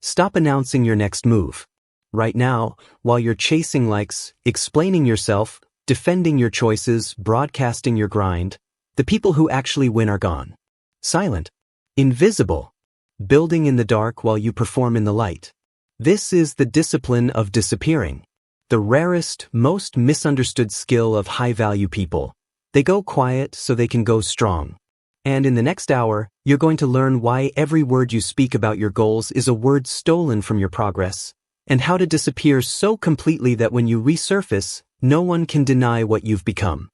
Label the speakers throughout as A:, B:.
A: Stop announcing your next move. Right now, while you're chasing likes, explaining yourself, defending your choices, broadcasting your grind, the people who actually win are gone. Silent. Invisible. Building in the dark while you perform in the light. This is the discipline of disappearing. The rarest, most misunderstood skill of high-value people. They go quiet so they can go strong. And in the next hour, you're going to learn why every word you speak about your goals is a word stolen from your progress, and how to disappear so completely that when you resurface, no one can deny what you've become.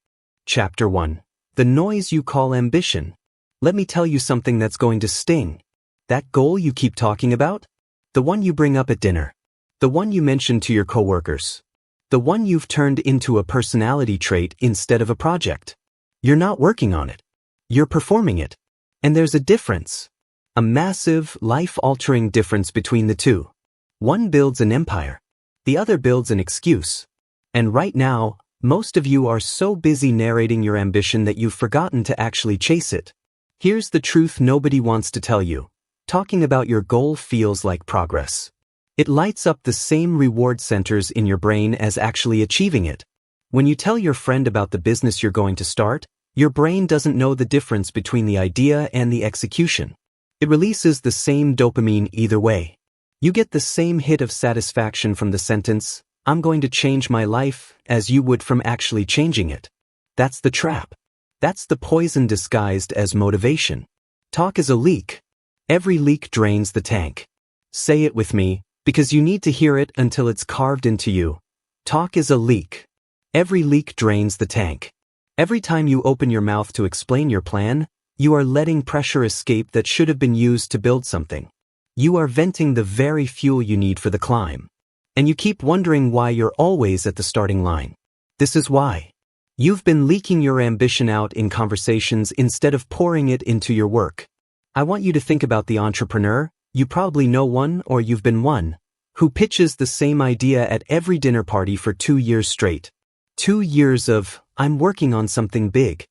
A: Chapter 1. The noise you call ambition. Let me tell you something that's going to sting. That goal you keep talking about? The one you bring up at dinner. The one you mention to your coworkers. The one you've turned into a personality trait instead of a project. You're not working on it. You're performing it. And there's a difference. A massive, life-altering difference between the two. One builds an empire. The other builds an excuse. And right now, most of you are so busy narrating your ambition that you've forgotten to actually chase it. Here's the truth nobody wants to tell you. Talking about your goal feels like progress. It lights up the same reward centers in your brain as actually achieving it. When you tell your friend about the business you're going to start, your brain doesn't know the difference between the idea and the execution. It releases the same dopamine either way. You get the same hit of satisfaction from the sentence, "I'm going to change my life," as you would from actually changing it. That's the trap. That's the poison disguised as motivation. Talk is a leak. Every leak drains the tank. Say it with me, because you need to hear it until it's carved into you. Talk is a leak. Every leak drains the tank. Every time you open your mouth to explain your plan, you are letting pressure escape that should have been used to build something. You are venting the very fuel you need for the climb. And you keep wondering why you're always at the starting line. This is why. You've been leaking your ambition out in conversations instead of pouring it into your work. I want you to think about the entrepreneur, you probably know one or you've been one, who pitches the same idea at every dinner party for 2 years straight. 2 years of, "I'm working on something big."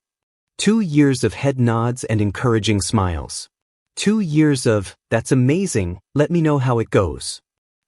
A: 2 years of head nods and encouraging smiles. 2 years of, "That's amazing, let me know how it goes."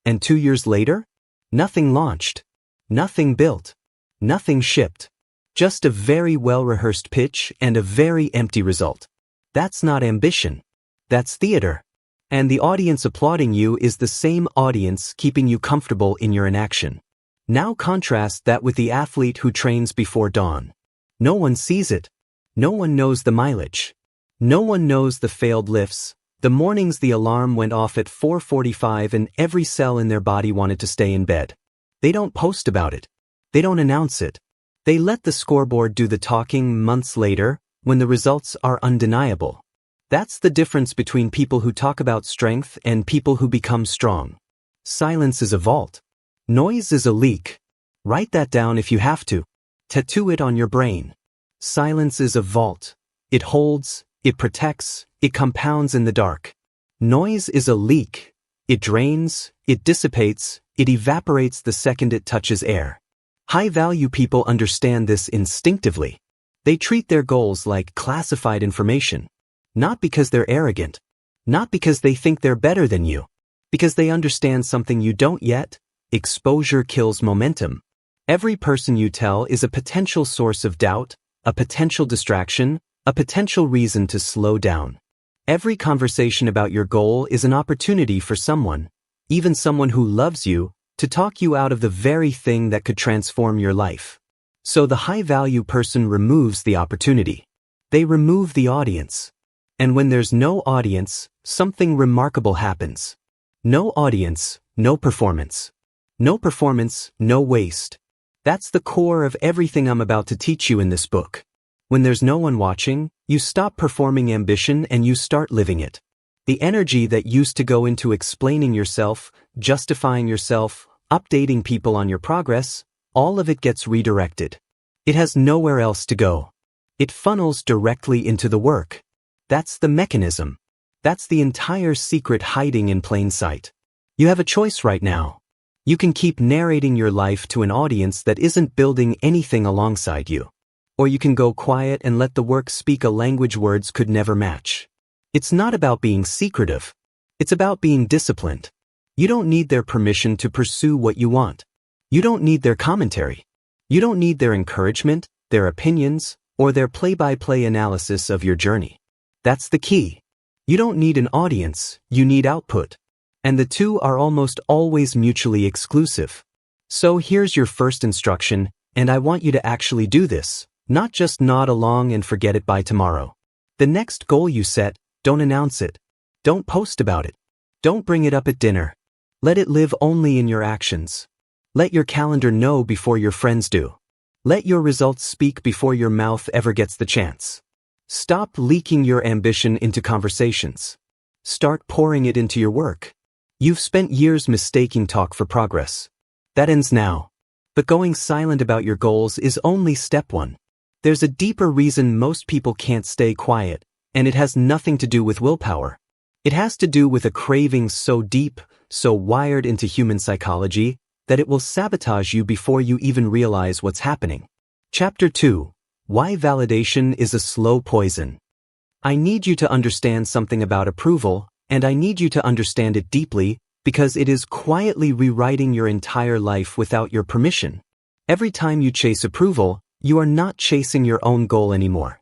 A: And 2 years later? Nothing launched. Nothing built. Nothing shipped. Just a very well-rehearsed pitch and a very empty result. That's not ambition. That's theater. And the audience applauding you is the same audience keeping you comfortable in your inaction. Now contrast that with the athlete who trains before dawn. No one sees it. No one knows the mileage. No one knows the failed lifts, the mornings the alarm went off at 4:45 and every cell in their body wanted to stay in bed. They don't post about it. They don't announce it. They let the scoreboard do the talking months later, when the results are undeniable. That's the difference between people who talk about strength and people who become strong. Silence is a vault. Noise is a leak. Write that down if you have to. Tattoo it on your brain. Silence is a vault. It holds, it protects, it compounds in the dark. Noise is a leak. It drains, it dissipates, it evaporates the second it touches air. High-value people understand this instinctively. They treat their goals like classified information. Not because they're arrogant. Not because they think they're better than you. Because they understand something you don't yet. Exposure kills momentum. Every person you tell is a potential source of doubt, a potential distraction, a potential reason to slow down. Every conversation about your goal is an opportunity for someone, even someone who loves you, to talk you out of the very thing that could transform your life. So the high-value person removes the opportunity. They remove the audience. And when there's no audience, something remarkable happens. No audience, no performance. No performance, no waste. That's the core of everything I'm about to teach you in this book. When there's no one watching, you stop performing ambition and you start living it. The energy that used to go into explaining yourself, justifying yourself, updating people on your progress, all of it gets redirected. It has nowhere else to go. It funnels directly into the work. That's the mechanism. That's the entire secret hiding in plain sight. You have a choice right now. You can keep narrating your life to an audience that isn't building anything alongside you. Or you can go quiet and let the work speak a language words could never match. It's not about being secretive. It's about being disciplined. You don't need their permission to pursue what you want. You don't need their commentary. You don't need their encouragement, their opinions, or their play-by-play analysis of your journey. That's the key. You don't need an audience, you need output. And the two are almost always mutually exclusive. So here's your first instruction, and I want you to actually do this, not just nod along and forget it by tomorrow. The next goal you set, don't announce it. Don't post about it. Don't bring it up at dinner. Let it live only in your actions. Let your calendar know before your friends do. Let your results speak before your mouth ever gets the chance. Stop leaking your ambition into conversations. Start pouring it into your work. You've spent years mistaking talk for progress. That ends now. But going silent about your goals is only step one. There's a deeper reason most people can't stay quiet, and it has nothing to do with willpower. It has to do with a craving so deep, so wired into human psychology, that it will sabotage you before you even realize what's happening. Chapter 2. Why validation is a slow poison. I need you to understand something about approval, and I need you to understand it deeply, because it is quietly rewriting your entire life without your permission. Every time you chase approval, you are not chasing your own goal anymore.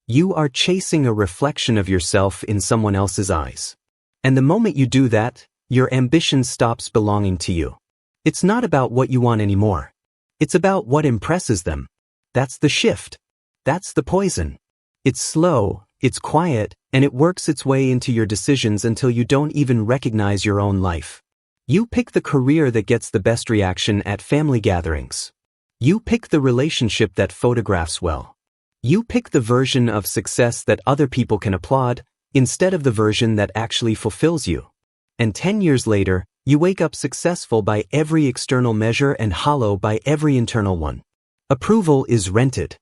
A: You are chasing a reflection of yourself in someone else's eyes. And the moment you do that, your ambition stops belonging to you. It's not about what you want anymore. It's about what impresses them. That's the shift. That's the poison. It's slow, it's quiet, and it works its way into your decisions until you don't even recognize your own life. You pick the career that gets the best reaction at family gatherings. You pick the relationship that photographs well. You pick the version of success that other people can applaud, instead of the version that actually fulfills you. And 10 years later, you wake up successful by every external measure and hollow by every internal one. Approval is rented.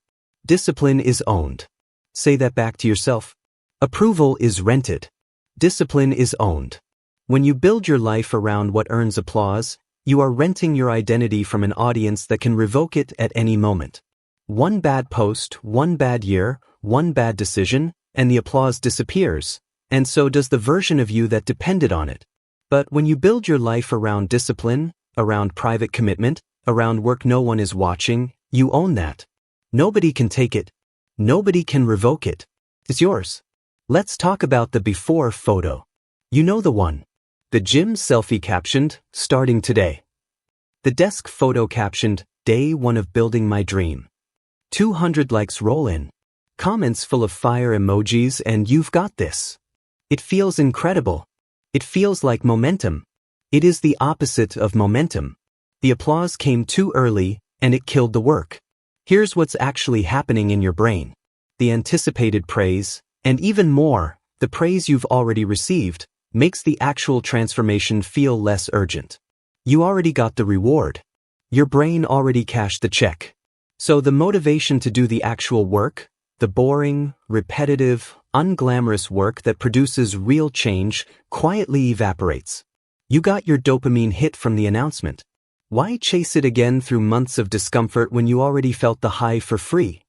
A: Discipline is owned. Say that back to yourself. Approval is rented. Discipline is owned. When you build your life around what earns applause, you are renting your identity from an audience that can revoke it at any moment. One bad post, one bad year, one bad decision, and the applause disappears, and so does the version of you that depended on it. But when you build your life around discipline, around private commitment, around work no one is watching, you own that. Nobody can take it. Nobody can revoke it. It's yours. Let's talk about the before photo. You know the one. The gym selfie captioned, "Starting today." The desk photo captioned, "Day 1 of building my dream." 200 likes roll in. Comments full of fire emojis, and you've got this. It feels incredible. It feels like momentum. It is the opposite of momentum. The applause came too early, and it killed the work. Here's what's actually happening in your brain. The anticipated praise, and even more, the praise you've already received, makes the actual transformation feel less urgent. You already got the reward. Your brain already cashed the check. So the motivation to do the actual work, the boring, repetitive, unglamorous work that produces real change, quietly evaporates. You got your dopamine hit from the announcement. Why chase it again through months of discomfort when you already felt the high for free?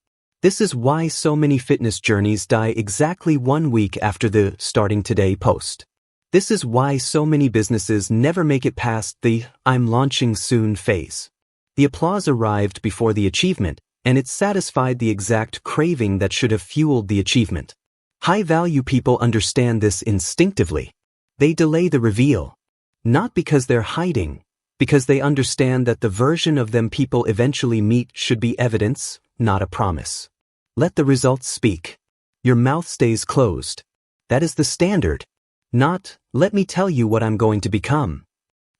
A: This is why so many fitness journeys die exactly 1 week after the "Starting Today" post. This is why so many businesses never make it past the "I'm launching soon" phase. The applause arrived before the achievement, and it satisfied the exact craving that should have fueled the achievement. High-value people understand this instinctively. They delay the reveal. Not because they're hiding, because they understand that the version of them people eventually meet should be evidence, not a promise. Let the results speak. Your mouth stays closed. That is the standard. Not, "Let me tell you what I'm going to become."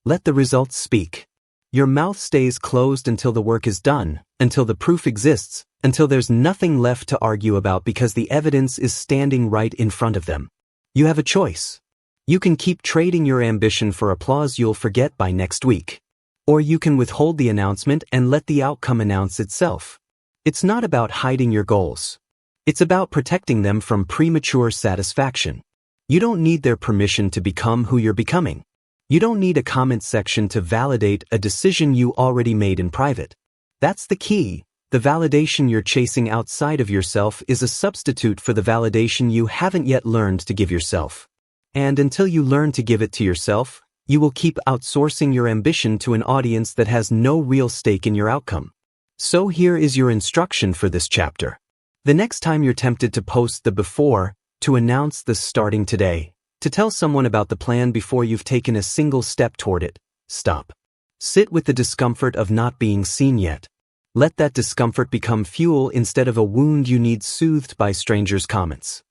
A: Let the results speak. Your mouth stays closed until the work is done, until the proof exists, until there's nothing left to argue about because the evidence is standing right in front of them. You have a choice. You can keep trading your ambition for applause you'll forget by next week. Or you can withhold the announcement and let the outcome announce itself. It's not about hiding your goals. It's about protecting them from premature satisfaction. You don't need their permission to become who you're becoming. You don't need a comment section to validate a decision you already made in private. That's the key. The validation you're chasing outside of yourself is a substitute for the validation you haven't yet learned to give yourself. And until you learn to give it to yourself, You will keep outsourcing your ambition to an audience that has no real stake in your outcome. So here is your instruction for this chapter. The next time you're tempted to post the before, to announce the starting today, to tell someone about the plan before you've taken a single step toward it, stop. Sit with the discomfort of not being seen yet. Let that discomfort become fuel instead of a wound you need soothed by strangers' comments.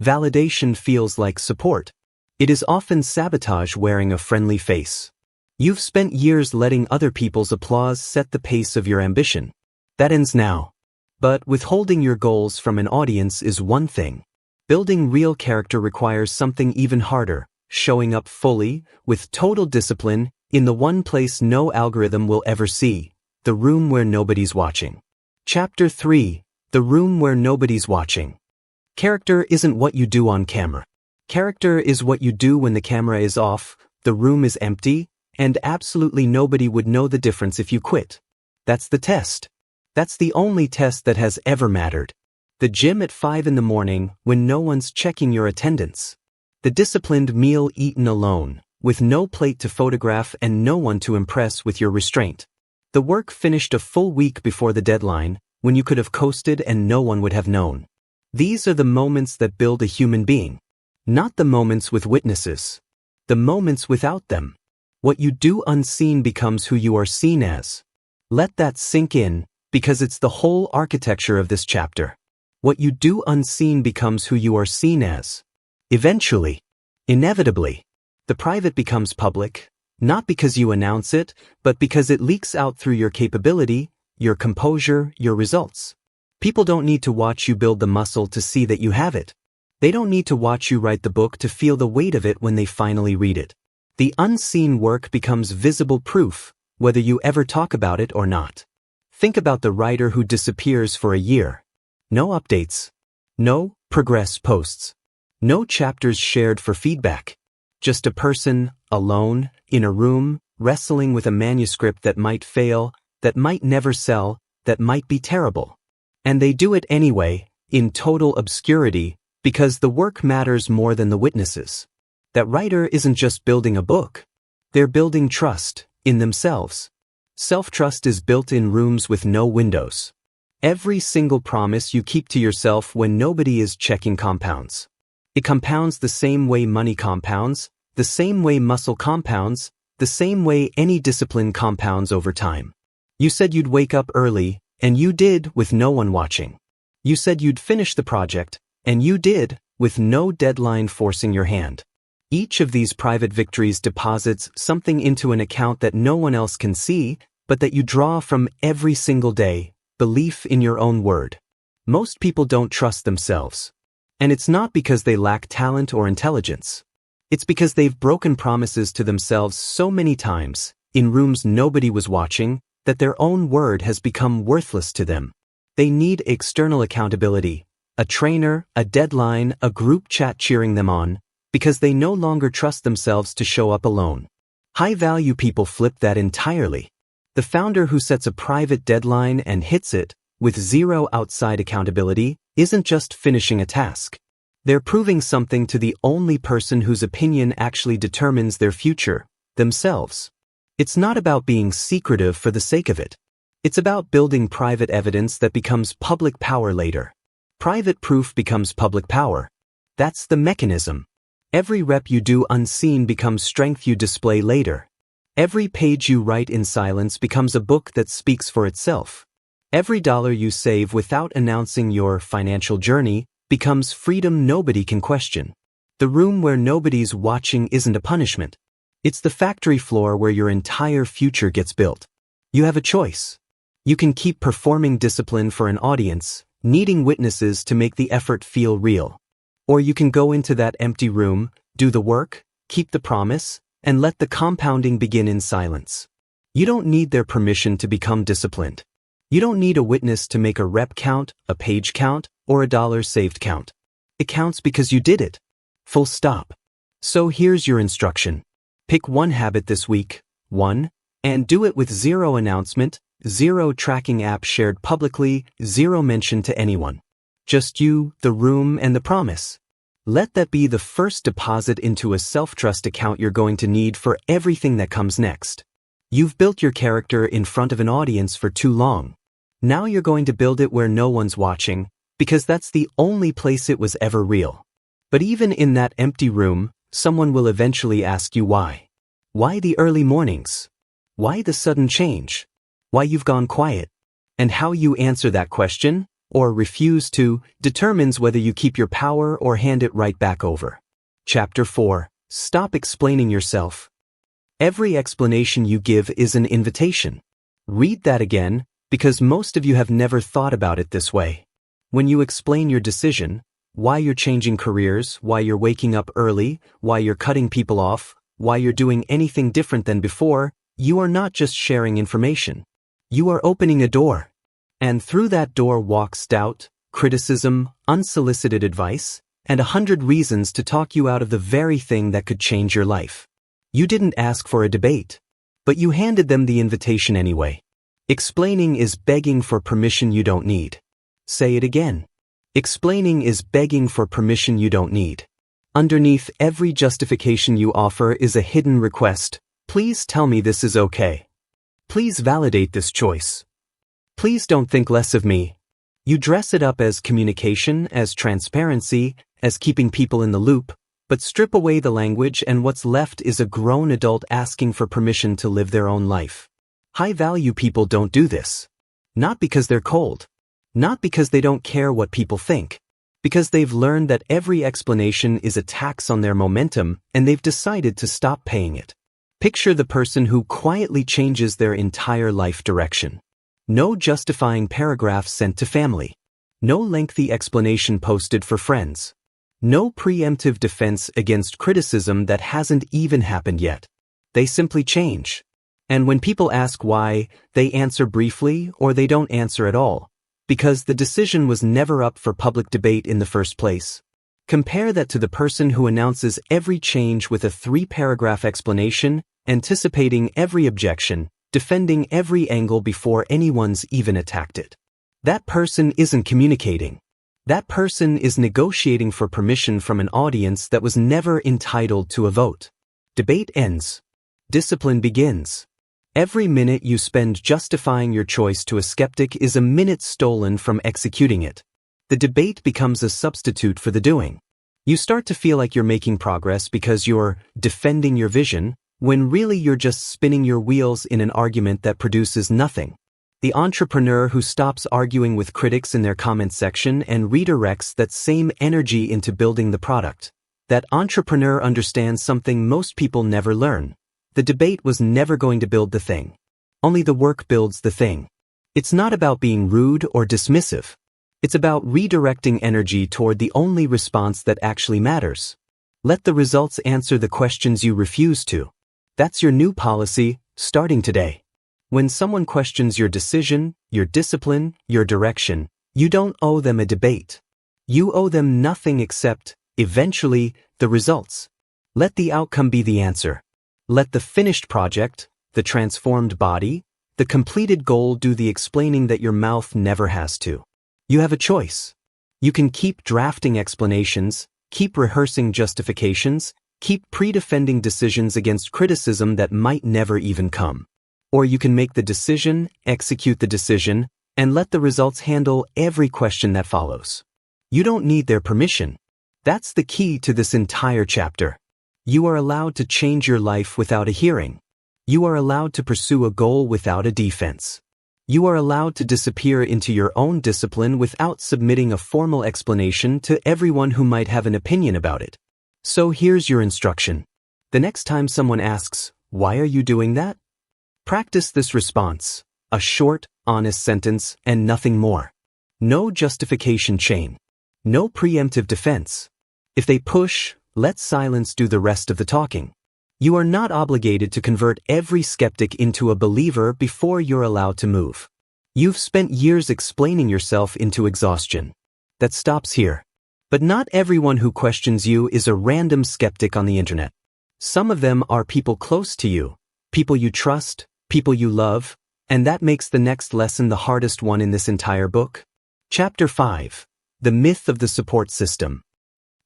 A: Validation feels like support. It is often sabotage wearing a friendly face. You've spent years letting other people's applause set the pace of your ambition. That ends now. But withholding your goals from an audience is one thing. Building real character requires something even harder, showing up fully, with total discipline, in the one place no algorithm will ever see, the room where nobody's watching. Chapter 3, The Room Where Nobody's Watching. Character isn't what you do on camera. Character is what you do when the camera is off, the room is empty, and absolutely nobody would know the difference if you quit. That's the test. That's the only test that has ever mattered. The gym at 5 in the morning when no one's checking your attendance. The disciplined meal eaten alone, with no plate to photograph and no one to impress with your restraint. The work finished a full week before the deadline, when you could have coasted and no one would have known. These are the moments that build a human being. Not the moments with witnesses. The moments without them. What you do unseen becomes who you are seen as. Let that sink in, because it's the whole architecture of this chapter. What you do unseen becomes who you are seen as. Eventually, inevitably, the private becomes public, not because you announce it, but because it leaks out through your capability, your composure, your results. People don't need to watch you build the muscle to see that you have it. They don't need to watch you write the book to feel the weight of it when they finally read it. The unseen work becomes visible proof, whether you ever talk about it or not. Think about the writer who disappears for a year. No updates. No progress posts. No chapters shared for feedback. Just a person, alone, in a room, wrestling with a manuscript that might fail, that might never sell, that might be terrible. And they do it anyway, in total obscurity, because the work matters more than the witnesses. That writer isn't just building a book. They're building trust, in themselves. Self-trust is built in rooms with no windows. Every single promise you keep to yourself when nobody is checking compounds. It compounds the same way money compounds, the same way muscle compounds, the same way any discipline compounds over time. You said you'd wake up early, and you did with no one watching. You said you'd finish the project, and you did, with no deadline forcing your hand. Each of these private victories deposits something into an account that no one else can see, but that you draw from every single day, belief in your own word. Most people don't trust themselves. And it's not because they lack talent or intelligence. It's because they've broken promises to themselves so many times, in rooms nobody was watching, that their own word has become worthless to them. They need external accountability, a trainer, a deadline, a group chat cheering them on, because they no longer trust themselves to show up alone. High-value people flip that entirely. The founder who sets a private deadline and hits it, with zero outside accountability, isn't just finishing a task. They're proving something to the only person whose opinion actually determines their future, themselves. It's not about being secretive for the sake of it. It's about building private evidence that becomes public power later. Private proof becomes public power. That's the mechanism. Every rep you do unseen becomes strength you display later. Every page you write in silence becomes a book that speaks for itself. Every dollar you save without announcing your financial journey becomes freedom nobody can question. The room where nobody's watching isn't a punishment. It's the factory floor where your entire future gets built. You have a choice. You can keep performing discipline for an audience, needing witnesses to make the effort feel real. Or you can go into that empty room, do the work, keep the promise, and let the compounding begin in silence. You don't need their permission to become disciplined. You don't need a witness to make a rep count, a page count, or a dollar saved count. It counts because you did it. Full stop. So here's your instruction. Pick one habit this week, and do it with zero announcement, zero tracking app shared publicly, zero mention to anyone. Just you, the room, and the promise. Let that be the first deposit into a self-trust account you're going to need for everything that comes next. You've built your character in front of an audience for too long. Now you're going to build it where no one's watching, because that's the only place it was ever real. But even in that empty room, someone will eventually ask you why. Why the early mornings? Why the sudden change? Why you've gone quiet? And how you answer that question, or refuse to, determines whether you keep your power or hand it right back over. Chapter 4. Stop explaining yourself. Every explanation you give is an invitation. Read that again, because most of you have never thought about it this way. When you explain your decision, why you're changing careers, why you're waking up early, why you're cutting people off, why you're doing anything different than before, you are not just sharing information. You are opening a door. And through that door walks doubt, criticism, unsolicited advice, and 100 reasons to talk you out of the very thing that could change your life. You didn't ask for a debate, but you handed them the invitation anyway. Explaining is begging for permission you don't need. Say it again. Explaining is begging for permission you don't need. Underneath every justification you offer is a hidden request. Please tell me this is okay. Please validate this choice. Please don't think less of me. You dress it up as communication, as transparency, as keeping people in the loop, but strip away the language and what's left is a grown adult asking for permission to live their own life. High-value people don't do this. Not because they're cold. Not because they don't care what people think. Because they've learned that every explanation is a tax on their momentum and they've decided to stop paying it. Picture the person who quietly changes their entire life direction. No justifying paragraph sent to family. No lengthy explanation posted for friends. No preemptive defense against criticism that hasn't even happened yet. They simply change. And when people ask why, they answer briefly or they don't answer at all, because the decision was never up for public debate in the first place. Compare that to the person who announces every change with a 3-paragraph explanation, anticipating every objection, defending every angle before anyone's even attacked it. That person isn't communicating. That person is negotiating for permission from an audience that was never entitled to a vote. Debate ends. Discipline begins. Every minute you spend justifying your choice to a skeptic is a minute stolen from executing it. The debate becomes a substitute for the doing. You start to feel like you're making progress because you're defending your vision, when really you're just spinning your wheels in an argument that produces nothing. The entrepreneur who stops arguing with critics in their comment section and redirects that same energy into building the product. That entrepreneur understands something most people never learn. The debate was never going to build the thing. Only the work builds the thing. It's not about being rude or dismissive. It's about redirecting energy toward the only response that actually matters. Let the results answer the questions you refuse to. That's your new policy, starting today. When someone questions your decision, your discipline, your direction, you don't owe them a debate. You owe them nothing except, eventually, the results. Let the outcome be the answer. Let the finished project, the transformed body, the completed goal do the explaining that your mouth never has to. You have a choice. You can keep drafting explanations, keep rehearsing justifications, keep pre-defending decisions against criticism that might never even come. Or you can make the decision, execute the decision, and let the results handle every question that follows. You don't need their permission. That's the key to this entire chapter. You are allowed to change your life without a hearing. You are allowed to pursue a goal without a defense. You are allowed to disappear into your own discipline without submitting a formal explanation to everyone who might have an opinion about it. So here's your instruction. The next time someone asks, "Why are you doing that?" Practice this response, a short, honest sentence and nothing more. No justification chain. No preemptive defense. If they push, let silence do the rest of the talking. You are not obligated to convert every skeptic into a believer before you're allowed to move. You've spent years explaining yourself into exhaustion. That stops here. But not everyone who questions you is a random skeptic on the internet. Some of them are people close to you, people you trust, people you love, and that makes the next lesson the hardest one in this entire book. Chapter 5. The Myth of the Support System.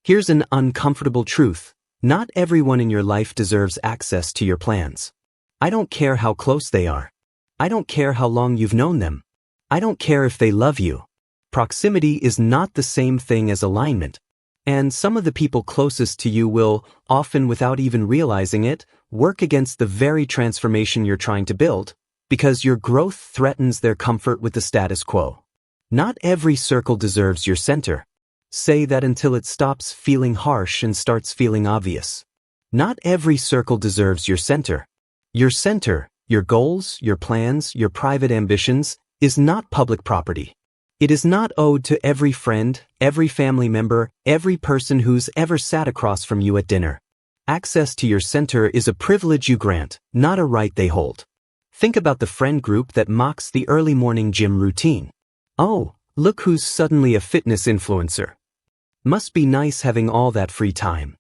A: Here's an uncomfortable truth. Not everyone in your life deserves access to your plans. I don't care how close they are. I don't care how long you've known them. I don't care if they love you. Proximity is not the same thing as alignment. And some of the people closest to you will, often without even realizing it, work against the very transformation you're trying to build, because your growth threatens their comfort with the status quo. Not every circle deserves your center. Say that until it stops feeling harsh and starts feeling obvious. Not every circle deserves your center. Your center, your goals, your plans, your private ambitions, is not public property. It is not owed to every friend, every family member, every person who's ever sat across from you at dinner. Access to your center is a privilege you grant, not a right they hold. Think about the friend group that mocks the early morning gym routine. Oh, look who's suddenly a fitness influencer. Must be nice having all that free time.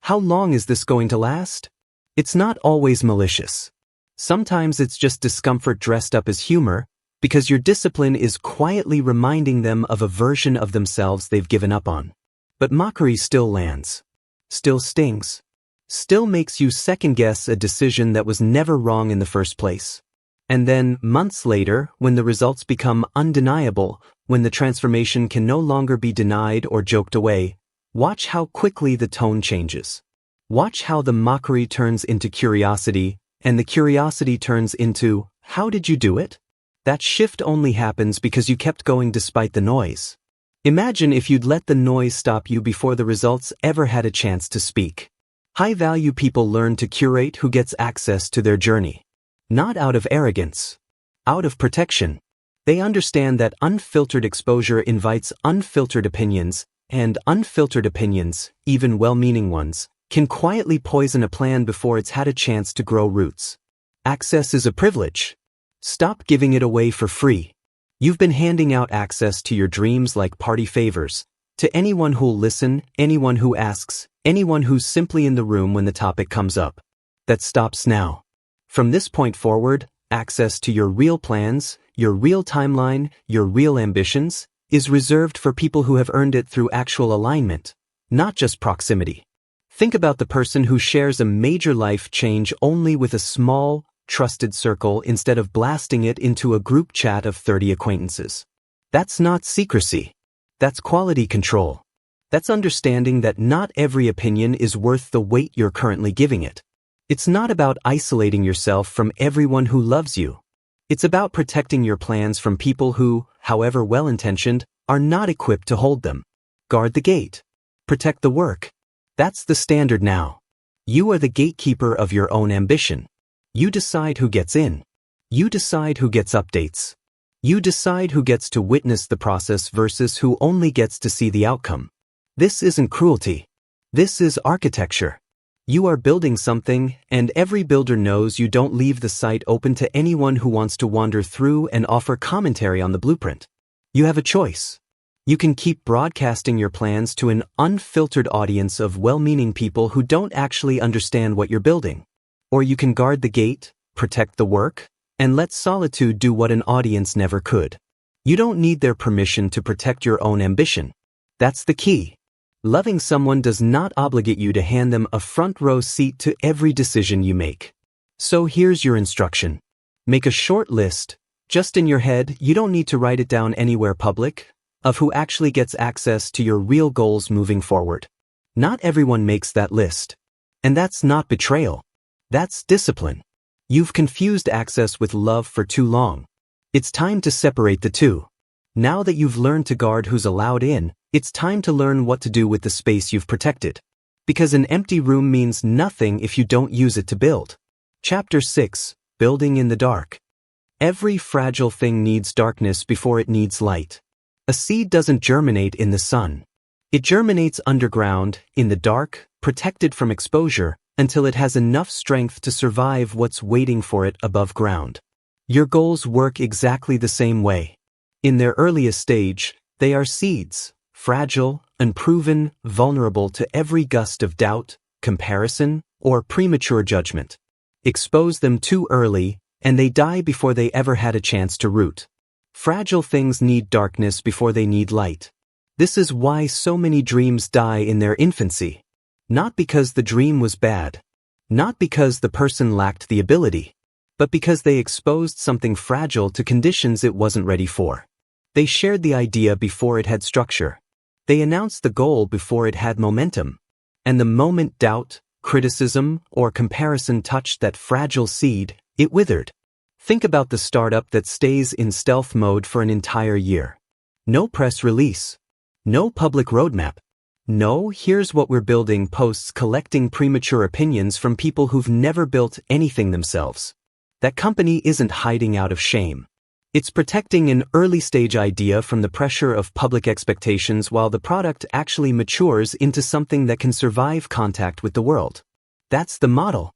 A: How long is this going to last? It's not always malicious. Sometimes it's just discomfort dressed up as humor, because your discipline is quietly reminding them of a version of themselves they've given up on. But mockery still lands. Still stings. Still makes you second-guess a decision that was never wrong in the first place. And then, months later, when the results become undeniable, when the transformation can no longer be denied or joked away, watch how quickly the tone changes. Watch how the mockery turns into curiosity, and the curiosity turns into, how did you do it? That shift only happens because you kept going despite the noise. Imagine if you'd let the noise stop you before the results ever had a chance to speak. High-value people learn to curate who gets access to their journey. Not out of arrogance. Out of protection. They understand that unfiltered exposure invites unfiltered opinions, and unfiltered opinions, even well-meaning ones, can quietly poison a plan before it's had a chance to grow roots. Access is a privilege. Stop giving it away for free. You've been handing out access to your dreams like party favors, to anyone who'll listen, anyone who asks, anyone who's simply in the room when the topic comes up. That stops now. From this point forward, access to your real plans, your real timeline, your real ambitions, is reserved for people who have earned it through actual alignment, not just proximity. Think about the person who shares a major life change only with a small, trusted circle instead of blasting it into a group chat of 30 acquaintances. That's not secrecy. That's quality control. That's understanding that not every opinion is worth the weight you're currently giving it. It's not about isolating yourself from everyone who loves you. It's about protecting your plans from people who, however well-intentioned, are not equipped to hold them. Guard the gate. Protect the work. That's the standard now. You are the gatekeeper of your own ambition. You decide who gets in. You decide who gets updates. You decide who gets to witness the process versus who only gets to see the outcome. This isn't cruelty. This is architecture. You are building something, and every builder knows you don't leave the site open to anyone who wants to wander through and offer commentary on the blueprint. You have a choice. You can keep broadcasting your plans to an unfiltered audience of well-meaning people who don't actually understand what you're building. Or you can guard the gate, protect the work, and let solitude do what an audience never could. You don't need their permission to protect your own ambition. That's the key. Loving someone does not obligate you to hand them a front row seat to every decision you make. So here's your instruction. Make a short list, just in your head, you don't need to write it down anywhere public, of who actually gets access to your real goals moving forward. Not everyone makes that list. And that's not betrayal. That's discipline. You've confused access with love for too long. It's time to separate the two. Now that you've learned to guard who's allowed in, it's time to learn what to do with the space you've protected. Because an empty room means nothing if you don't use it to build. Chapter 6, Building in the Dark. Every fragile thing needs darkness before it needs light. A seed doesn't germinate in the sun. It germinates underground, in the dark, protected from exposure, until it has enough strength to survive what's waiting for it above ground. Your goals work exactly the same way. In their earliest stage, they are seeds, fragile, unproven, vulnerable to every gust of doubt, comparison, or premature judgment. Expose them too early, and they die before they ever had a chance to root. Fragile things need darkness before they need light. This is why so many dreams die in their infancy. Not because the dream was bad. Not because the person lacked the ability. But because they exposed something fragile to conditions it wasn't ready for. They shared the idea before it had structure. They announced the goal before it had momentum. And the moment doubt, criticism, or comparison touched that fragile seed, it withered. Think about the startup that stays in stealth mode for an entire year. No press release. No public roadmap. No, here's what we're building posts collecting premature opinions from people who've never built anything themselves. That company isn't hiding out of shame. It's protecting an early-stage idea from the pressure of public expectations while the product actually matures into something that can survive contact with the world. That's the model.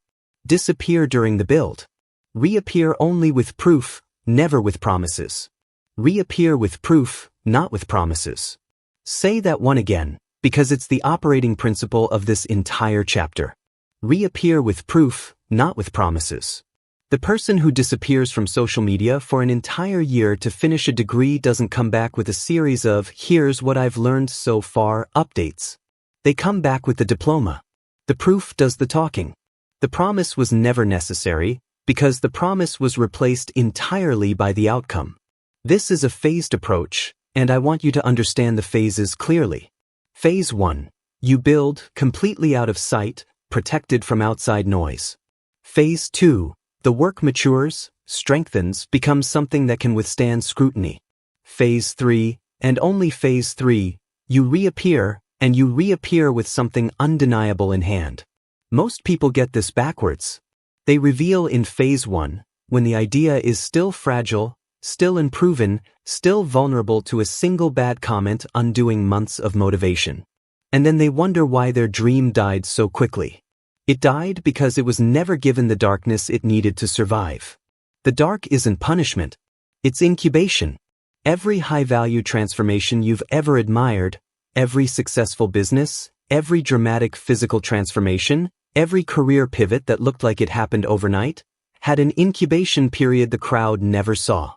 A: Disappear during the build. Reappear only with proof, never with promises. Reappear with proof, not with promises. Say that one again, because it's the operating principle of this entire chapter. Reappear with proof, not with promises. The person who disappears from social media for an entire year to finish a degree doesn't come back with a series of "here's what I've learned so far" updates. They come back with the diploma. The proof does the talking. The promise was never necessary, because the promise was replaced entirely by the outcome. This is a phased approach, and I want you to understand the phases clearly. Phase 1. You build, completely out of sight, protected from outside noise. Phase 2. The work matures, strengthens, becomes something that can withstand scrutiny. Phase 3, and only Phase 3, you reappear, and you reappear with something undeniable in hand. Most people get this backwards. They reveal in Phase 1, when the idea is still fragile, still unproven, still vulnerable to a single bad comment undoing months of motivation. And then they wonder why their dream died so quickly. It died because it was never given the darkness it needed to survive. The dark isn't punishment. It's incubation. Every high-value transformation you've ever admired, every successful business, every dramatic physical transformation, every career pivot that looked like it happened overnight, had an incubation period the crowd never saw.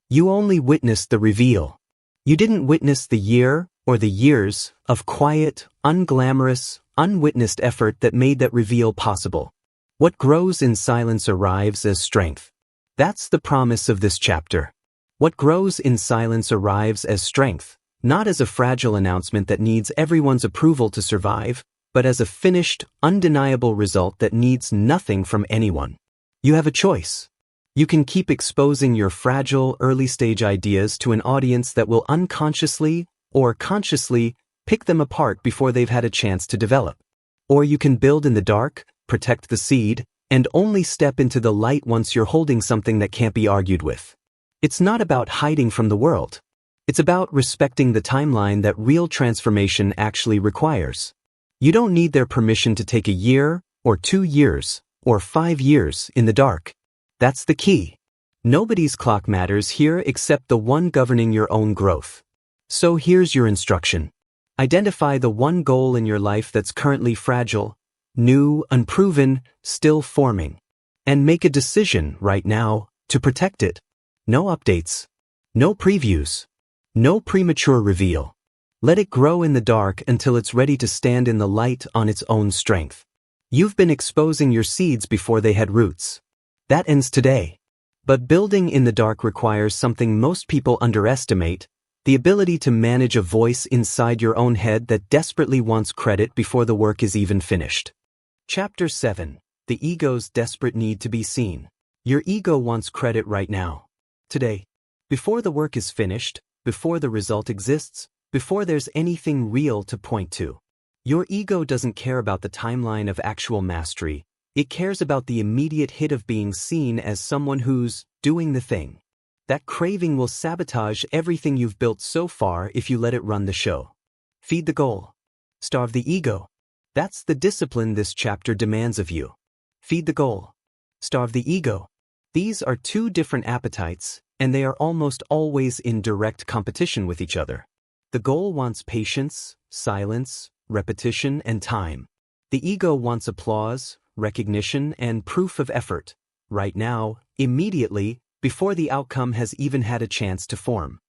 A: You only witnessed the reveal. You didn't witness the year or the years of quiet, unglamorous, unwitnessed effort that made that reveal possible. What grows in silence arrives as strength. That's the promise of this chapter. What grows in silence arrives as strength, not as a fragile announcement that needs everyone's approval to survive, but as a finished, undeniable result that needs nothing from anyone. You have a choice. You can keep exposing your fragile, early-stage ideas to an audience that will unconsciously or consciously pick them apart before they've had a chance to develop. Or you can build in the dark, protect the seed, and only step into the light once you're holding something that can't be argued with. It's not about hiding from the world. It's about respecting the timeline that real transformation actually requires. You don't need their permission to take a year, or 2 years, or 5 years in the dark. That's the key. Nobody's clock matters here except the one governing your own growth. So here's your instruction. Identify the one goal in your life that's currently fragile, new, unproven, still forming. And make a decision right now to protect it. No updates. No previews. No premature reveal. Let it grow in the dark until it's ready to stand in the light on its own strength. You've been exposing your seeds before they had roots. That ends today. But building in the dark requires something most people underestimate: the ability to manage a voice inside your own head that desperately wants credit before the work is even finished. Chapter 7. The Ego's Desperate Need to be Seen. Your ego wants credit right now. Today. Before the work is finished, before the result exists, before there's anything real to point to. Your ego doesn't care about the timeline of actual mastery. It cares about the immediate hit of being seen as someone who's doing the thing. That craving will sabotage everything you've built so far if you let it run the show. Feed the goal. Starve the ego. That's the discipline this chapter demands of you. Feed the goal. Starve the ego. These are two different appetites, and they are almost always in direct competition with each other. The goal wants patience, silence, repetition, and time. The ego wants applause, recognition, and proof of effort. Right now, immediately, before the outcome has even had a chance to form.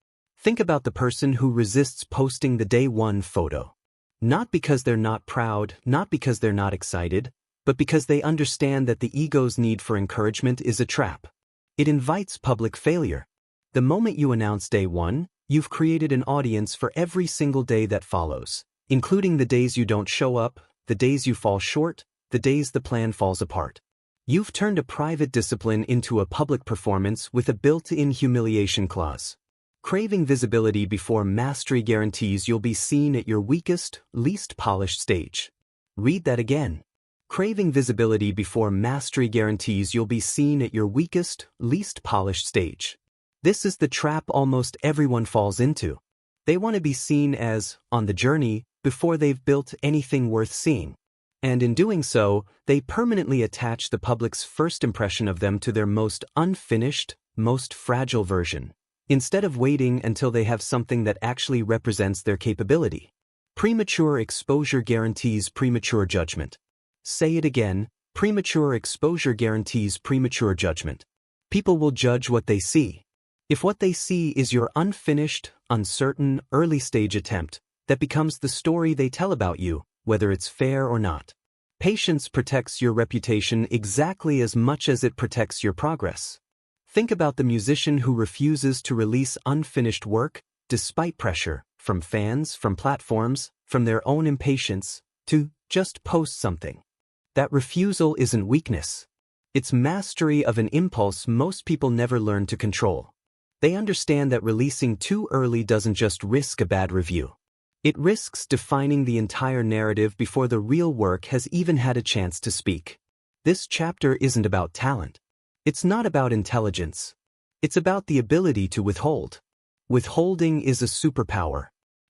A: Think about the person who resists posting the day one photo. Not because they're not proud, not because they're not excited, but because they understand that the ego's need for encouragement is a trap. It invites public failure. The moment you announce day one, you've created an audience for every single day that follows, including the days you don't show up, the days you fall short, the days the plan falls apart. You've turned a private discipline into a public performance with a built-in humiliation clause. Craving visibility before mastery guarantees you'll be seen at your weakest, least polished stage. Read that again. Craving visibility before mastery guarantees you'll be seen at your weakest, least polished stage. This is the trap almost everyone falls into. They want to be seen as on the journey before they've built anything worth seeing. And in doing so, they permanently attach the public's first impression of them to their most unfinished, most fragile version, instead of waiting until they have something that actually represents their capability. Premature exposure guarantees premature judgment. Say it again, premature exposure guarantees premature judgment. People will judge what they see. If what they see is your unfinished, uncertain, early-stage attempt, that becomes the story they tell about you, whether it's fair or not. Patience protects your reputation exactly as much as it protects your progress. Think about the musician who refuses to release unfinished work, despite pressure, from fans, from platforms, from their own impatience, to just post something. That refusal isn't weakness. It's mastery of an impulse most people never learn to control. They understand that releasing too early doesn't just risk a bad review. It risks defining the entire narrative before the real work has even had a chance to speak. This chapter isn't about talent. It's not about intelligence. It's about the ability to withhold. Withholding is a superpower.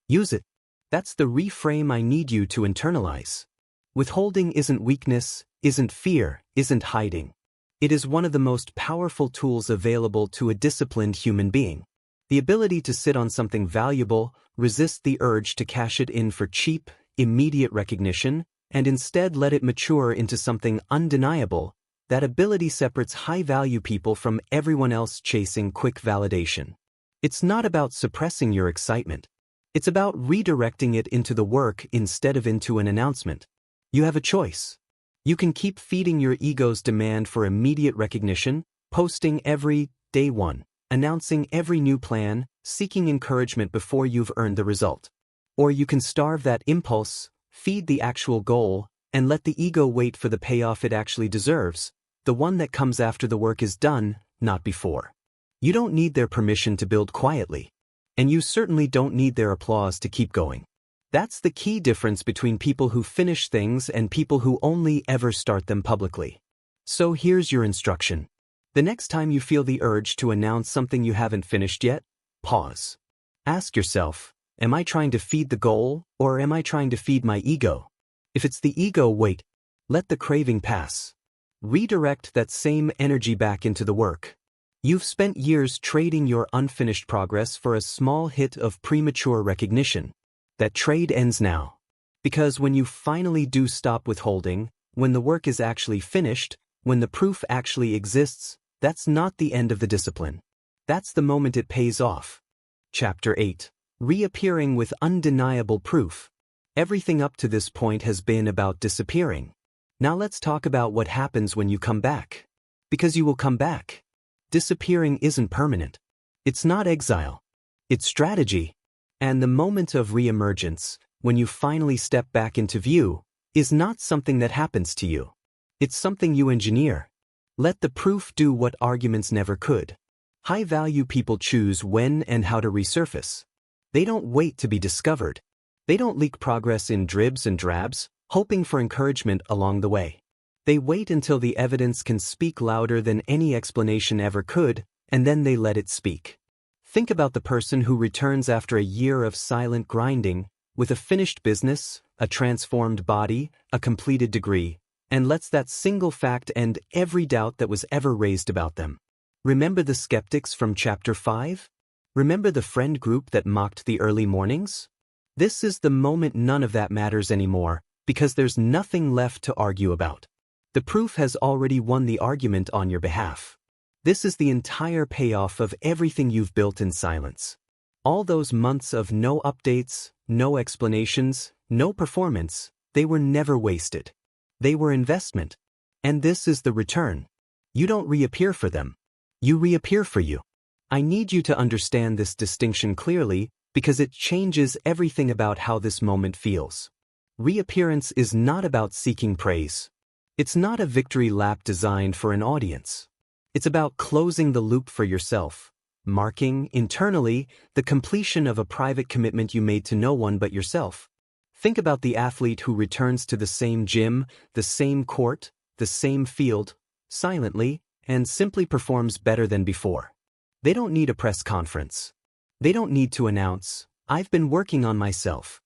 A: Use it. That's the reframe I need you to internalize. Withholding isn't weakness, isn't fear, isn't hiding. It is one of the most powerful tools available to a disciplined human being. The ability to sit on something valuable, resist the urge to cash it in for cheap, immediate recognition, and instead let it mature into something undeniable. That ability separates high-value people from everyone else chasing quick validation. It's not about suppressing your excitement. It's about redirecting it into the work instead of into an announcement. You have a choice. You can keep feeding your ego's demand for immediate recognition, posting every day one, announcing every new plan, seeking encouragement before you've earned the result. Or you can starve that impulse, feed the actual goal, and let the ego wait for the payoff it actually deserves, the one that comes after the work is done, not before. You don't need their permission to build quietly. And you certainly don't need their applause to keep going. That's the key difference between people who finish things and people who only ever start them publicly. So here's your instruction. The next time you feel the urge to announce something you haven't finished yet, pause. Ask yourself, am I trying to feed the goal, or am I trying to feed my ego? If it's the ego, wait. Let the craving pass. Redirect that same energy back into the work. You've spent years trading your unfinished progress for a small hit of premature recognition. That trade ends now. Because when you finally do stop withholding, when the work is actually finished, when the proof actually exists, that's not the end of the discipline. That's the moment it pays off. Chapter 8. Reappearing with undeniable proof. Everything up to this point has been about disappearing. Now let's talk about what happens when you come back. Because you will come back. Disappearing isn't permanent. It's not exile. It's strategy. And the moment of reemergence, when you finally step back into view, is not something that happens to you. It's something you engineer. Let the proof do what arguments never could. High-value people choose when and how to resurface. They don't wait to be discovered. They don't leak progress in dribs and drabs, hoping for encouragement along the way. They wait until the evidence can speak louder than any explanation ever could, and then they let it speak. Think about the person who returns after a year of silent grinding, with a finished business, a transformed body, a completed degree, and lets that single fact end every doubt that was ever raised about them. Remember the skeptics from Chapter 5? Remember the friend group that mocked the early mornings? This is the moment none of that matters anymore, because there's nothing left to argue about. The proof has already won the argument on your behalf. This is the entire payoff of everything you've built in silence. All those months of no updates, no explanations, no performance, they were never wasted. They were investment. And this is the return. You don't reappear for them. You reappear for you. I need you to understand this distinction clearly because it changes everything about how this moment feels. Reappearance is not about seeking praise. It's not a victory lap designed for an audience. It's about closing the loop for yourself, marking, internally, the completion of a private commitment you made to no one but yourself. Think about the athlete who returns to the same gym, the same court, the same field, silently, and simply performs better than before. They don't need a press conference. They don't need to announce, "I've been working on myself."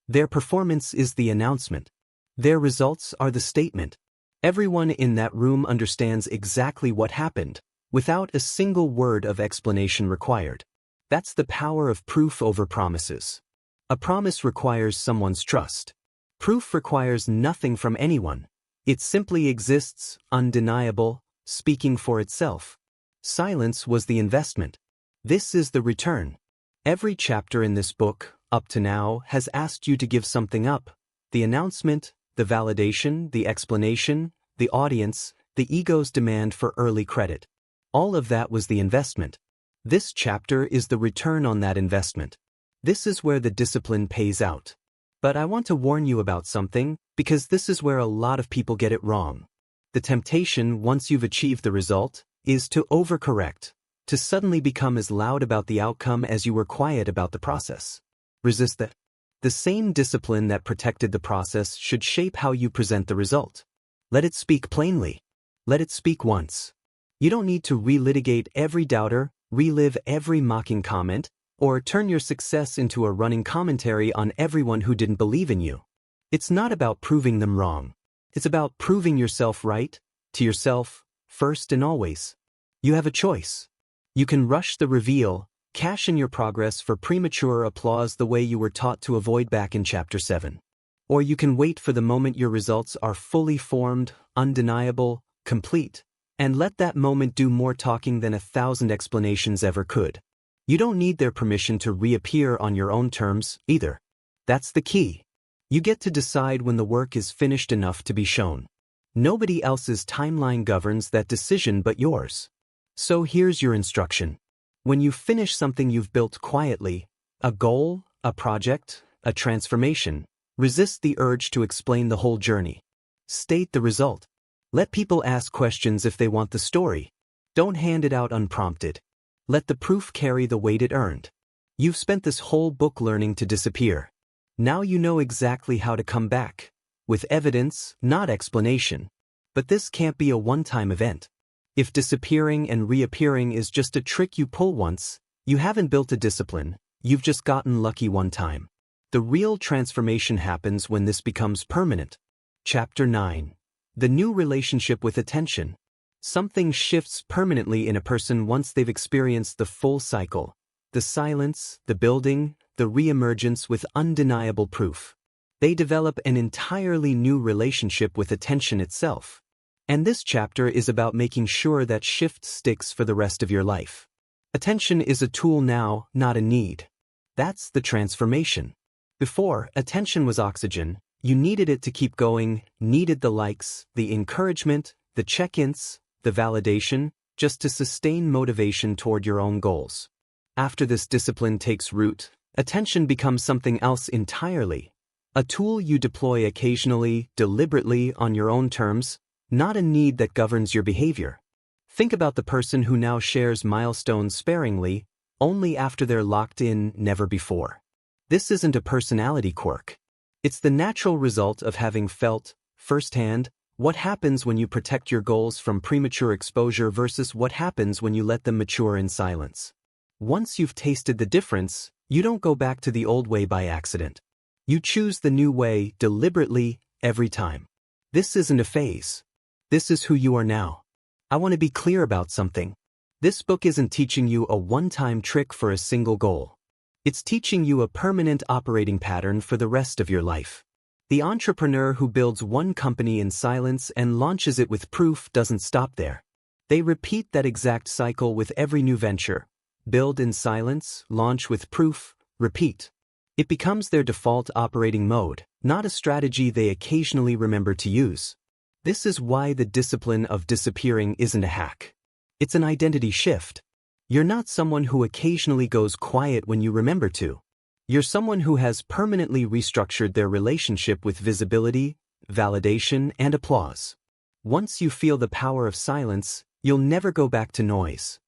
A: Their performance is the announcement. Their results are the statement. Everyone in that room understands exactly what happened, without a single word of explanation required. That's the power of proof over promises. A promise requires someone's trust. Proof requires nothing from anyone. It simply exists, undeniable, speaking for itself. Silence was the investment. This is the return. Every chapter in this book, up to now, has asked you to give something up. The announcement, the validation, the explanation, the audience, the ego's demand for early credit. All of that was the investment. This chapter is the return on that investment. This is where the discipline pays out. But I want to warn you about something, because this is where a lot of people get it wrong. The temptation, once you've achieved the result, is to overcorrect, to suddenly become as loud about the outcome as you were quiet about the process. Resist that. The same discipline that protected the process should shape how you present the result. Let it speak plainly. Let it speak once. You don't need to relitigate every doubter, relive every mocking comment, or turn your success into a running commentary on everyone who didn't believe in you. It's not about proving them wrong. It's about proving yourself right, to yourself, first and always. You have a choice. You can rush the reveal, cash in your progress for premature applause the way you were taught to avoid back in Chapter 7. Or you can wait for the moment your results are fully formed, undeniable, complete, and let that moment do more talking than 1,000 explanations ever could. You don't need their permission to reappear on your own terms, either. That's the key. You get to decide when the work is finished enough to be shown. Nobody else's timeline governs that decision but yours. So here's your instruction. When you finish something you've built quietly, a goal, a project, a transformation, resist the urge to explain the whole journey. State the result. Let people ask questions if they want the story. Don't hand it out unprompted. Let the proof carry the weight it earned. You've spent this whole book learning to disappear. Now you know exactly how to come back. With evidence, not explanation. But this can't be a one-time event. If disappearing and reappearing is just a trick you pull once, you haven't built a discipline, you've just gotten lucky one time. The real transformation happens when this becomes permanent. Chapter 9. The new relationship with attention. Something shifts permanently in a person once they've experienced the full cycle. The silence, the building, the reemergence with undeniable proof. They develop an entirely new relationship with attention itself. And this chapter is about making sure that shift sticks for the rest of your life. Attention is a tool now, not a need. That's the transformation. Before, attention was oxygen. You needed it to keep going, needed the likes, the encouragement, the check-ins, the validation, just to sustain motivation toward your own goals. After this discipline takes root, attention becomes something else entirely. A tool you deploy occasionally, deliberately, on your own terms, not a need that governs your behavior. Think about the person who now shares milestones sparingly, only after they're locked in, never before. This isn't a personality quirk. It's the natural result of having felt, firsthand, what happens when you protect your goals from premature exposure versus what happens when you let them mature in silence. Once you've tasted the difference, you don't go back to the old way by accident. You choose the new way deliberately, every time. This isn't a phase. This is who you are now. I want to be clear about something. This book isn't teaching you a one-time trick for a single goal. It's teaching you a permanent operating pattern for the rest of your life. The entrepreneur who builds one company in silence and launches it with proof doesn't stop there. They repeat that exact cycle with every new venture. Build in silence, launch with proof, repeat. It becomes their default operating mode, not a strategy they occasionally remember to use. This is why the discipline of disappearing isn't a hack. It's an identity shift. You're not someone who occasionally goes quiet when you remember to. You're someone who has permanently restructured their relationship with visibility, validation, and applause. Once you feel the power of silence, you'll never go back to noise.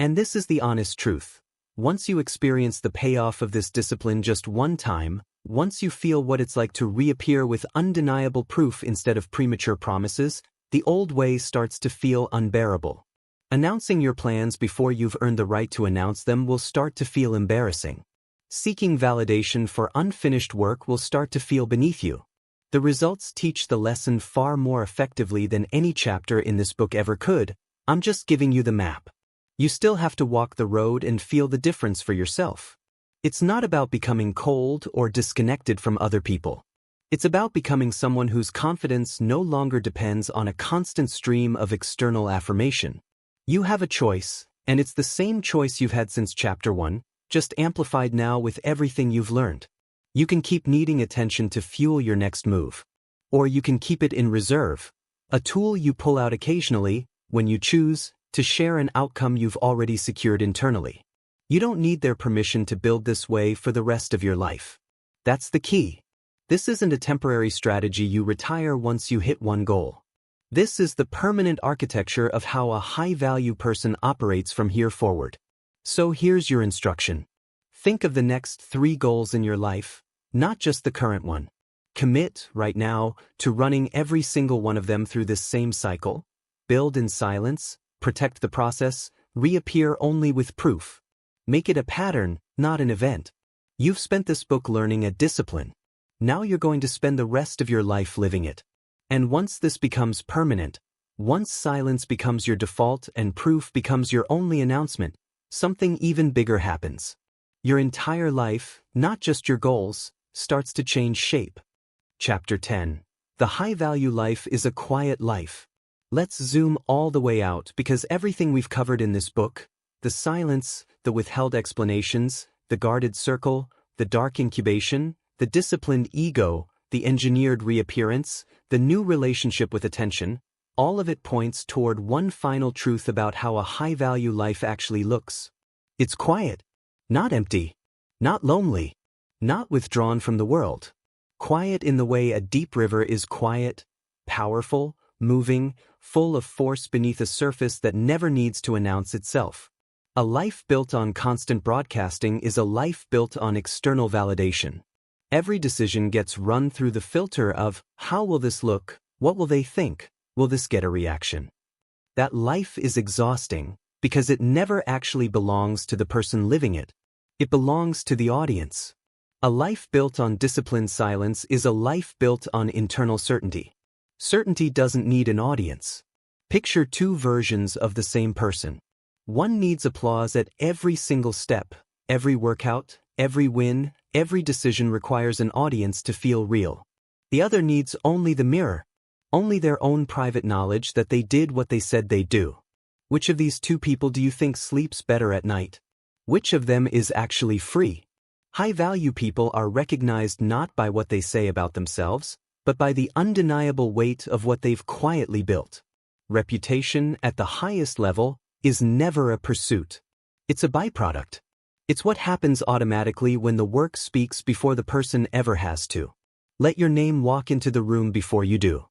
A: And this is the honest truth. Once you experience the payoff of this discipline just one time, once you feel what it's like to reappear with undeniable proof instead of premature promises, the old way starts to feel unbearable. Announcing your plans before you've earned the right to announce them will start to feel embarrassing. Seeking validation for unfinished work will start to feel beneath you. The results teach the lesson far more effectively than any chapter in this book ever could. I'm just giving you the map. You still have to walk the road and feel the difference for yourself. It's not about becoming cold or disconnected from other people. It's about becoming someone whose confidence no longer depends on a constant stream of external affirmation. You have a choice, and it's the same choice you've had since chapter 1, just amplified now with everything you've learned. You can keep needing attention to fuel your next move. Or you can keep it in reserve, a tool you pull out occasionally, when you choose, to share an outcome you've already secured internally. You don't need their permission to build this way for the rest of your life. That's the key. This isn't a temporary strategy you retire once you hit one goal. This is the permanent architecture of how a high-value person operates from here forward. So here's your instruction. Think of the next 3 goals in your life, not just the current one. Commit, right now, to running every single one of them through this same cycle. Build in silence, protect the process, reappear only with proof. Make it a pattern, not an event. You've spent this book learning a discipline. Now you're going to spend the rest of your life living it. And once this becomes permanent, once silence becomes your default and proof becomes your only announcement, something even bigger happens. Your entire life, not just your goals, starts to change shape. Chapter 10. The high-value life is a quiet life. Let's zoom all the way out because everything we've covered in this book, the silence, the withheld explanations, the guarded circle, the dark incubation, the disciplined ego, the engineered reappearance, the new relationship with attention, all of it points toward one final truth about how a high-value life actually looks. It's quiet, not empty, not lonely, not withdrawn from the world. Quiet in the way a deep river is quiet, powerful, moving, full of force beneath a surface that never needs to announce itself. A life built on constant broadcasting is a life built on external validation. Every decision gets run through the filter of, how will this look? What will they think? Will this get a reaction? That life is exhausting because it never actually belongs to the person living it. It belongs to the audience. A life built on disciplined silence is a life built on internal certainty. Certainty doesn't need an audience. Picture 2 versions of the same person. One needs applause at every single step, every workout, every win, every decision requires an audience to feel real. The other needs only the mirror, only their own private knowledge that they did what they said they'd do. Which of these 2 people do you think sleeps better at night? Which of them is actually free? High-value people are recognized not by what they say about themselves, but by the undeniable weight of what they've quietly built. Reputation at the highest level is never a pursuit. It's a byproduct. It's what happens automatically when the work speaks before the person ever has to. Let your name walk into the room before you do.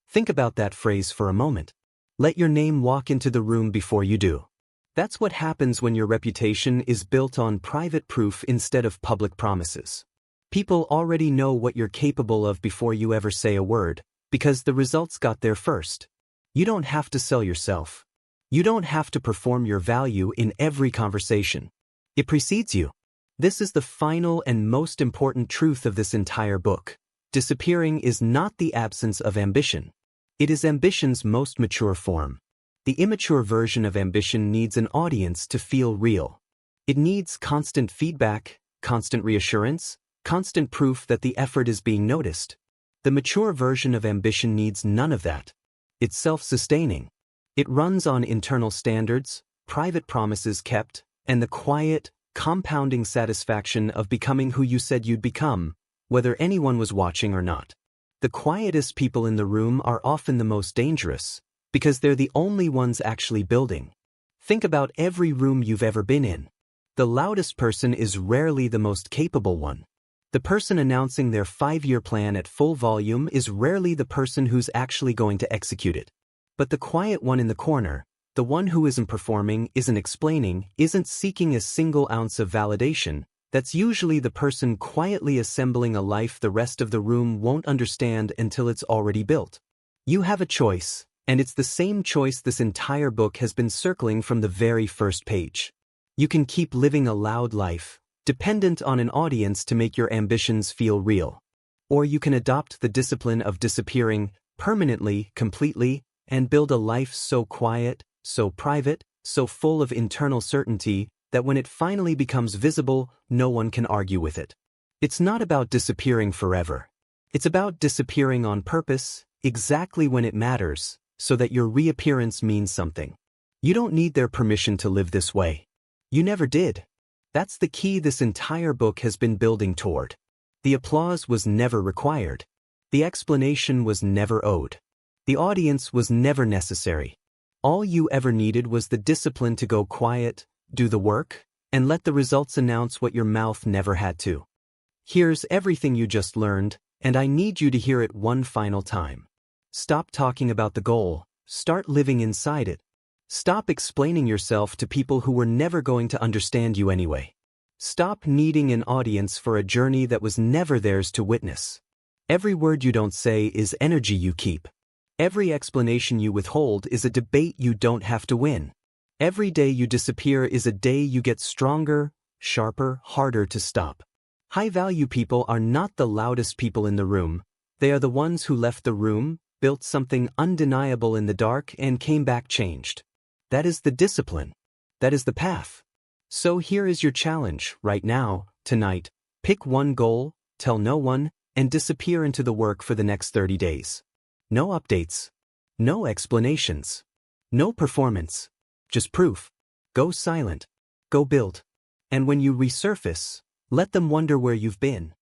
A: Think about that phrase for a moment. Let your name walk into the room before you do. That's what happens when your reputation is built on private proof instead of public promises. People already know what you're capable of before you ever say a word, because the results got there first. You don't have to sell yourself. You don't have to perform your value in every conversation. It precedes you. This is the final and most important truth of this entire book. Disappearing is not the absence of ambition. It is ambition's most mature form. The immature version of ambition needs an audience to feel real. It needs constant feedback, constant reassurance, constant proof that the effort is being noticed. The mature version of ambition needs none of that. It's self-sustaining. It runs on internal standards, private promises kept, and the quiet, compounding satisfaction of becoming who you said you'd become, whether anyone was watching or not. The quietest people in the room are often the most dangerous, because they're the only ones actually building. Think about every room you've ever been in. The loudest person is rarely the most capable one. The person announcing their 5-year plan at full volume is rarely the person who's actually going to execute it. But the quiet one in the corner, the one who isn't performing, isn't explaining, isn't seeking a single ounce of validation, that's usually the person quietly assembling a life the rest of the room won't understand until it's already built. You have a choice, and it's the same choice this entire book has been circling from the very first page. You can keep living a loud life, dependent on an audience to make your ambitions feel real. Or you can adopt the discipline of disappearing, permanently, completely, and build a life so quiet, so private, so full of internal certainty, that when it finally becomes visible, no one can argue with it. It's not about disappearing forever. It's about disappearing on purpose, exactly when it matters, so that your reappearance means something. You don't need their permission to live this way. You never did. That's the key this entire book has been building toward. The applause was never required. The explanation was never owed. The audience was never necessary. All you ever needed was the discipline to go quiet, do the work, and let the results announce what your mouth never had to. Here's everything you just learned, and I need you to hear it one final time. Stop talking about the goal, start living inside it. Stop explaining yourself to people who were never going to understand you anyway. Stop needing an audience for a journey that was never theirs to witness. Every word you don't say is energy you keep. Every explanation you withhold is a debate you don't have to win. Every day you disappear is a day you get stronger, sharper, harder to stop. High-value people are not the loudest people in the room. They are the ones who left the room, built something undeniable in the dark, and came back changed. That is the discipline. That is the path. So here is your challenge, right now, tonight. Pick one goal, tell no one, and disappear into the work for the next 30 days. No updates. No explanations. No performance. Just proof. Go silent. Go build. And when you resurface, let them wonder where you've been.